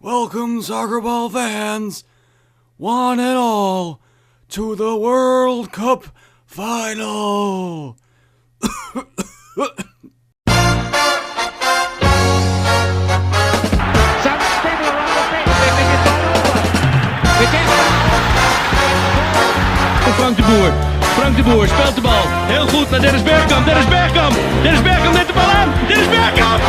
Welcome, soccer ball fans, one and all, to the World Cup Final. Some scribbler on the pitch, they think it's all over. It is Frank de Boer speelt de bal. Heel goed naar Dennis Bergkamp. Dennis Bergkamp neemt de bal aan. Dennis Bergkamp.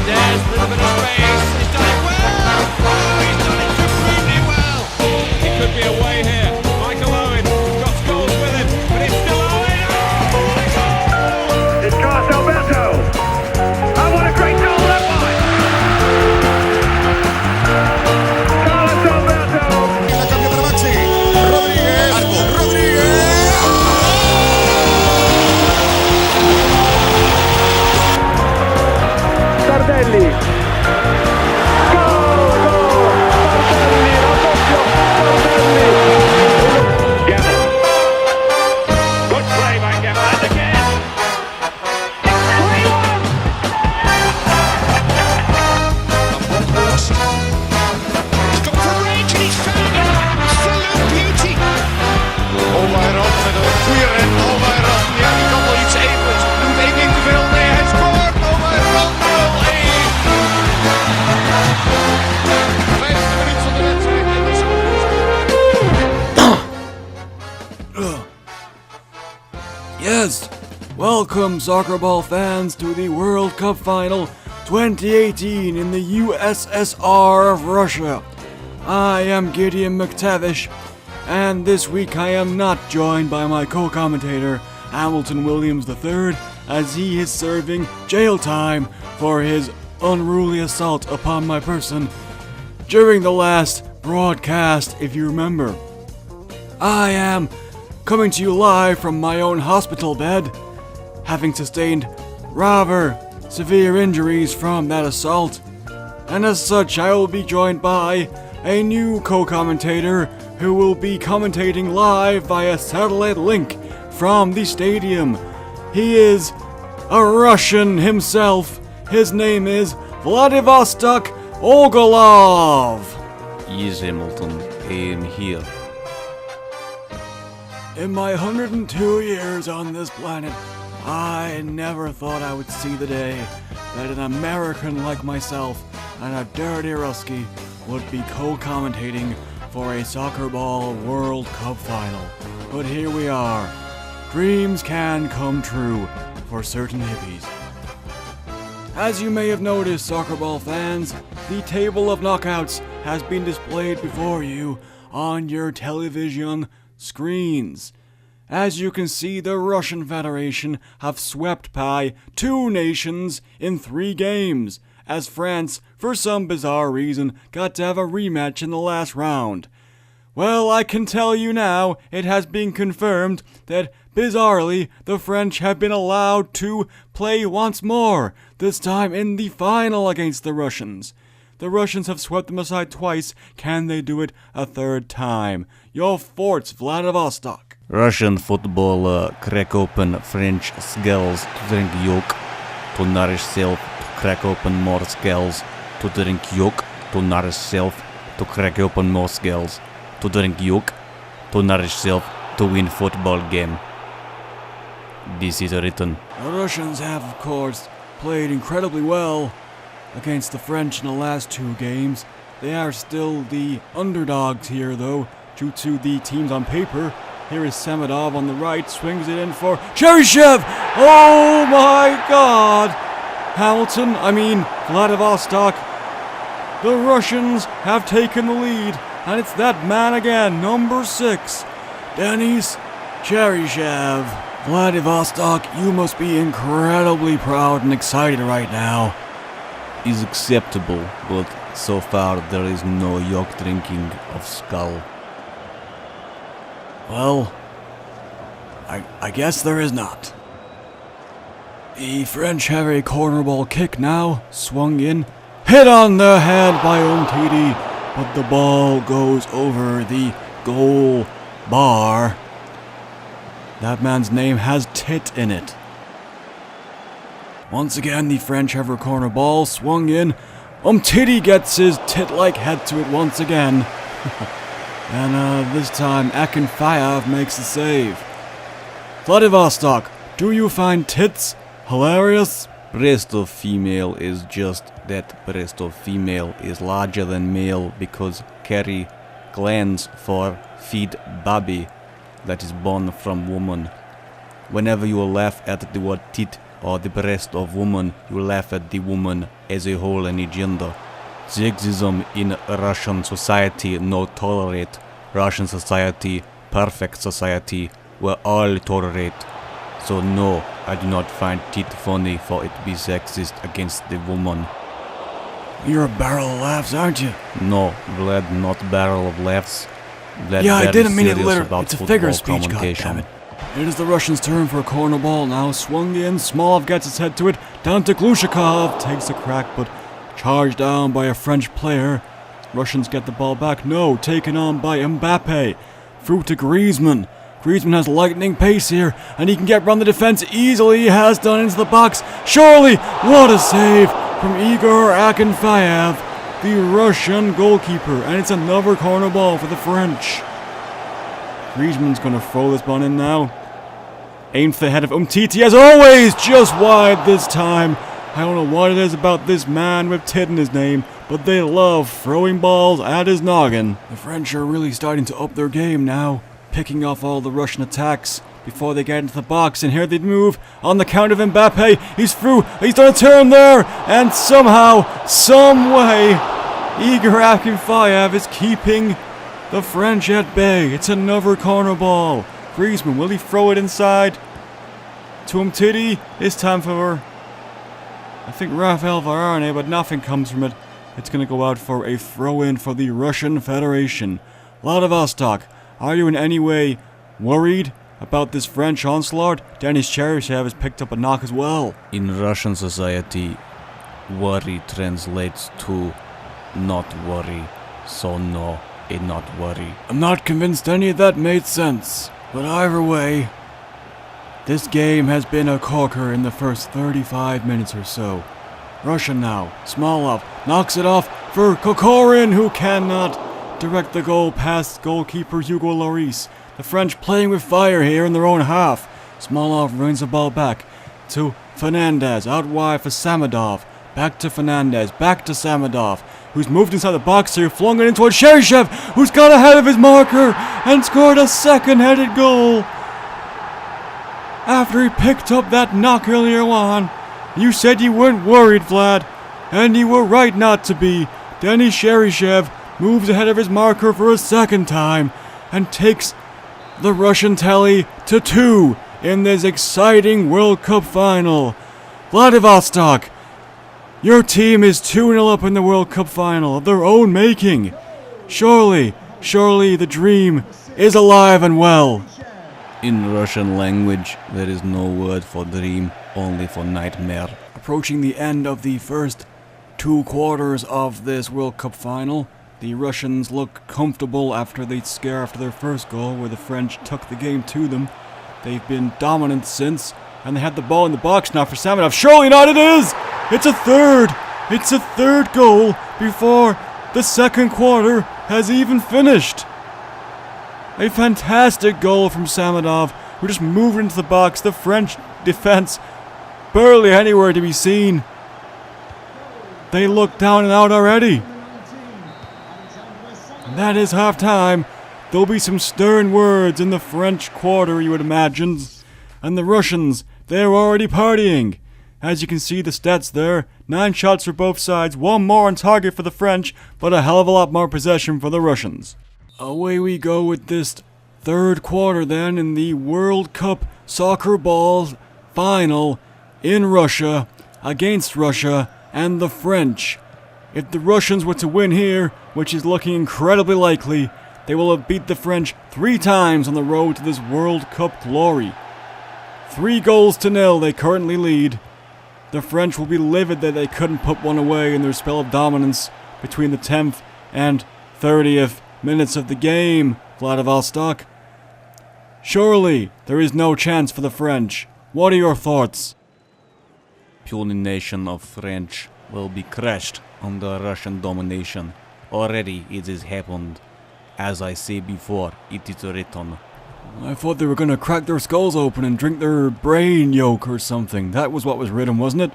There's a little bit of space. He's done it well. Oh, he's done it supremely well. He could be away here. Michael Owen got scores with him, but it's still Owen. It's Carlos Alberto. Oh, what a great goal that was! Carlos Alberto. La cambia para Maxi. Rodríguez. Arco. Rodríguez. Tardelli. Gol! Tardelli, raddoppio. Tardelli. Gamble. Good play by Gamble. And again. 3-1. Komt voor range en he's found an absolute beauty. Albayrak met een goede ren. Albayrak, ja, die kan wel iets evenwichts. Doet één ding te veel. Nee, hij scoort. Albayrak 0-1. 5e minuut van de wedstrijd. Yes, welcome, soccer ball fans, to the World Cup Final 2018 in the USSR of Russia. I am Gideon McTavish, and this week I am not joined by my co-commentator, Hamilton Williams III, as he is serving jail time for his unruly assault upon my person during the last broadcast, if you remember. I am coming to you live from my own hospital bed, having sustained rather severe injuries from that assault, and as such I will be joined by a new co-commentator who will be commentating live via satellite link from the stadium. He is a Russian himself. His name is Vladivostok Ogolov. Yes, Hamilton, I am here. In my 102 years on this planet, I never thought I would see the day that an American like myself and a dirty Rusky would be co-commentating for a soccer ball World Cup final. But here we are. Dreams can come true for certain hippies. As you may have noticed, soccer ball fans, the table of knockouts has been displayed before you on your television screens. As you can see, the Russian Federation have swept by 2 nations in 3 games, as France, for some bizarre reason, got to have a rematch in the last round. Well, I can tell you now, it has been confirmed that, bizarrely, the French have been allowed to play once more, this time in the final against the Russians. The Russians have swept them aside twice. Can they do it a third time? Your forts, Vladivostok. Russian football crack open French skulls to drink yolk, to nourish self, to crack open more skulls, to drink yolk, to nourish self, to crack open more skulls, to drink yolk, to nourish self, to win football game. This is written. The Russians have, of course, played incredibly well against the French in the last 2 games. They are still the underdogs here, though, due to the teams on paper. Here is Samedov on the right, swings it in for Cheryshev! Oh my god! Vladivostok. The Russians have taken the lead, and it's that man again, number 6, Denis Cheryshev. Vladivostok, you must be incredibly proud and excited right now. Is acceptable, but so far there is no yolk drinking of skull. Well, I guess there is not. The French have a corner ball kick now, swung in, hit on the head by Umtiti, but the ball goes over the goal bar. That man's name has tit in it. Once again, the French have a corner ball swung in. Umtiti gets his tit-like head to it once again. And this time, Akinfeyev makes the save. Vladivostok, do you find tits hilarious? Breast of female is just that breast of female is larger than male because carry glands for feed baby that is born from woman. Whenever you laugh at the word tit or the breast of woman, you laugh at the woman as a whole and a gender. Sexism in Russian society no tolerate. Russian society, perfect society, where all tolerate. So no, I do not find tit funny for it to be sexist against the woman. You're a barrel of laughs, aren't you? No, Vlad, not barrel of laughs. Vlad, Yeah, I didn't mean it serious literally. about It's a football figure of speech, communication. goddammit. It is the Russians' turn for a corner ball now. Swung in, Smolov gets his head to it. Down to Glushakov, takes a crack, but charged down by a French player. Russians get the ball back. No, taken on by Mbappe. Through to Griezmann. Griezmann has lightning pace here, and he can get around the defense easily. He has done into the box. Surely, what a save from Igor Akinfeyev, the Russian goalkeeper. And it's another corner ball for the French. Griezmann's going to throw this one in now. Aimed for the head of Umtiti as always, just wide this time. I don't know what it is about this man with tit in his name, but they love throwing balls at his noggin. The French are really starting to up their game now, picking off all the Russian attacks before they get into the box. And here they move on the count of Mbappe. He's through. He's done a turn there. And somehow, some way, Igor Akinfeyev is keeping the French at bay. It's another corner ball. Griezmann, will he throw it inside to Umtiti? It's time for, I think, Rafael Varane, but nothing comes from it. It's going to go out for a throw-in for the Russian Federation. Vladivostok, are you in any way worried about this French onslaught? Denis Cheryshev has picked up a knock as well. In Russian society, worry translates to not worry. So no, it not worry. I'm not convinced any of that made sense. But either way, this game has been a corker in the first 35 minutes or so. Russia now. Smolov knocks it off for Kokorin, who cannot direct the goal past goalkeeper Hugo Lloris. The French playing with fire here in their own half. Smolov brings the ball back to Fernandez, out wide for Samadov. Back to Fernandez, back to Samadov, who's moved inside the box here, flung it in towards Cheryshev, who's got ahead of his marker and scored a second-headed goal. After he picked up that knock earlier on, you said you weren't worried, Vlad, and you were right not to be. Denis Cheryshev moves ahead of his marker for a second time and takes the Russian tally to 2 in this exciting World Cup final. Vladivostok, your team is 2-0 up in the World Cup final of their own making. Surely the dream is alive and well. In Russian language, there is no word for dream, only for nightmare. Approaching the end of the first 2 quarters of this World Cup final, the Russians look comfortable after they scare after their first goal, where the French took the game to them. They've been dominant since, and they had the ball in the box now for Samadov. Surely not, it is! It's a third! It's a third goal before the second quarter has even finished. A fantastic goal from Samadov, who just moved into the box. The French defense barely anywhere to be seen. They look down and out already. And that is half time. There'll be some stern words in the French quarter, you would imagine. And the Russians, they're already partying. As you can see the stats there, 9 shots for both sides, 1 more on target for the French, but a hell of a lot more possession for the Russians. Away we go with this third quarter then in the World Cup Soccer Ball final in Russia, against Russia and the French. If the Russians were to win here, which is looking incredibly likely, they will have beat the French 3 times on the road to this World Cup glory. 3-0 they currently lead. The French will be livid that they couldn't put one away in their spell of dominance between the 10th and 30th minutes of the game. Vladivostok. Surely there is no chance for the French. What are your thoughts? Puny nation of French will be crushed under Russian domination. Already it has happened. As I say before, it is written. I thought they were gonna crack their skulls open and drink their brain yolk or something. That was what was written, wasn't it?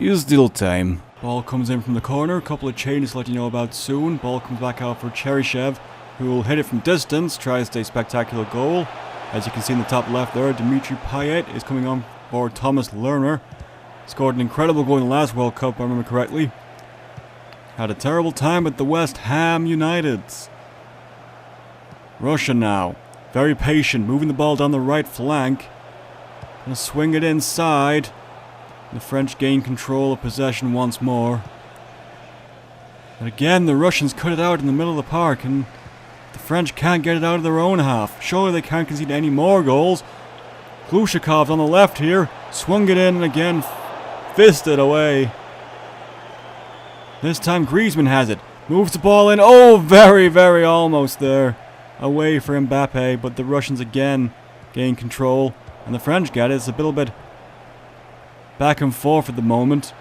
Is still time. Ball comes in from the corner. Couple of changes to let you know about soon. Ball comes back out for Cheryshev, who will hit it from distance. Tries a spectacular goal. As you can see in the top left there, Dimitri Payet is coming on for Thomas Lerner. Scored an incredible goal in the last World Cup, if I remember correctly. Had a terrible time at the West Ham Uniteds. Russia now. Very patient, moving the ball down the right flank. Gonna swing it inside. The French gain control of possession once more. But again, the Russians cut it out in the middle of the park, and the French can't get it out of their own half. Surely they can't concede any more goals. Glushikov on the left here. Swung it in and again fisted away. This time Griezmann has it. Moves the ball in. Oh, very, very almost there. Away for Mbappe, but the Russians again gain control. And the French get it. It's a little bit back and forth at the moment.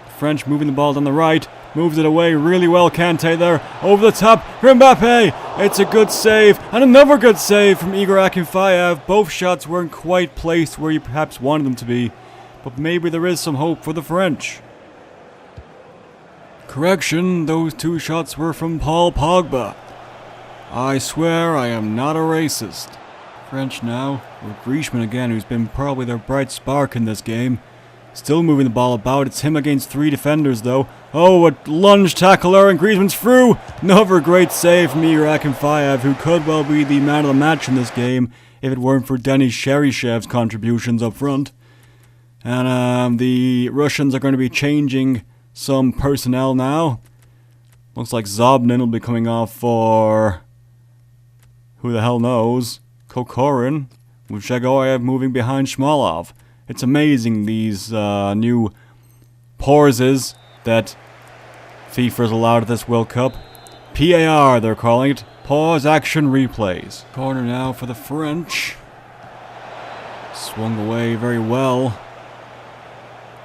The French moving the ball down the right. Moves it away really well. Kante there. Over the top for Mbappe. It's a good save. And another good save from Igor Akinfeev. Both shots weren't quite placed where you perhaps wanted them to be. But maybe there is some hope for the French. Correction, those two shots were from Paul Pogba. I swear I am not a racist. French now, with Griezmann again, who's been probably their bright spark in this game. Still moving the ball about. It's him against three defenders, though. Oh, a lunge tackle there, and Griezmann's through. Another great save from Igor Akinfeev, who could well be the man of the match in this game if it weren't for Denis Cheryshev's contributions up front. And the Russians are going to be changing some personnel now. Looks like Zobnin will be coming off for who the hell knows. Kokorin, with Shagoyev moving behind Shmolov. It's amazing, these new pauses that FIFA's allowed at this World Cup. PAR, they're calling it. Pause Action Replays. Corner now for the French. Swung away very well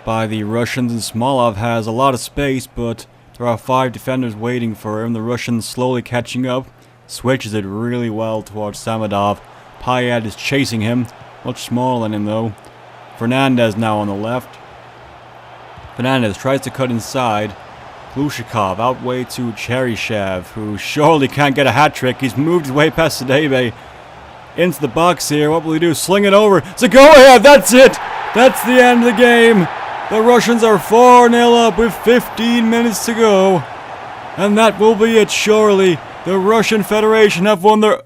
by the Russians, and Smolov has a lot of space, but there are 5 defenders waiting for him. The Russians slowly catching up. Switches it really well towards Samadov. Payet is chasing him. Much smaller than him, though. Fernandez now on the left. Fernandez tries to cut inside. Glushikov out way to Cheryshev, who surely can't get a hat-trick. He's moved his way past Sadebe into the box here. What will he do? Sling it over. Zagoyev, that's it! That's the end of the game. The Russians are 4-0 up with 15 minutes to go. And that will be it, surely. The Russian Federation have won their...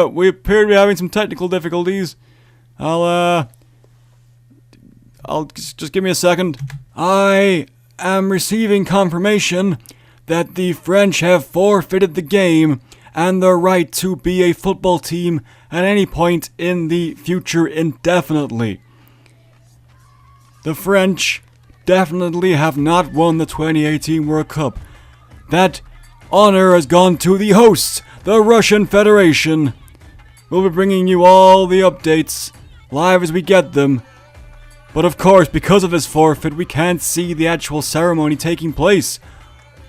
we appear to be having some technical difficulties. I'll just give me a second. I am receiving confirmation that the French have forfeited the game and their right to be a football team at any point in the future indefinitely. The French definitely have not won the 2018 World Cup. That honor has gone to the hosts, the Russian Federation. We'll be bringing you all the updates live as we get them. But of course, because of this forfeit, we can't see the actual ceremony taking place,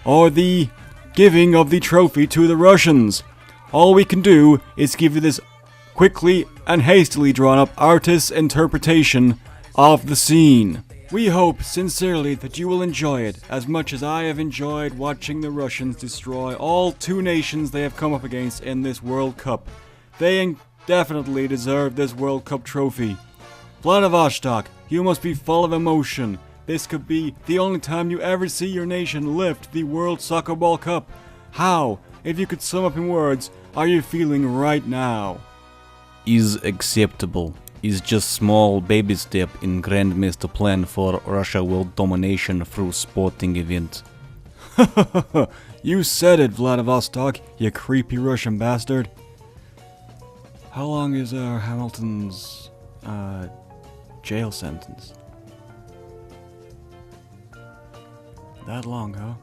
or the giving of the trophy to the Russians. All we can do is give you this quickly and hastily drawn up artist's interpretation of the scene. We hope sincerely that you will enjoy it as much as I have enjoyed watching the Russians destroy all 2 nations they have come up against in this World Cup. They definitely deserve this World Cup trophy. Vladivostok, you must be full of emotion. This could be the only time you ever see your nation lift the World Soccer Ball Cup. How, if you could sum up in words, are you feeling right now? Is acceptable. Is just small baby step in Grand Master plan for Russia world domination through sporting event. You said it, Vladivostok, you creepy Russian bastard. How long is Hamilton's jail sentence? That long, huh?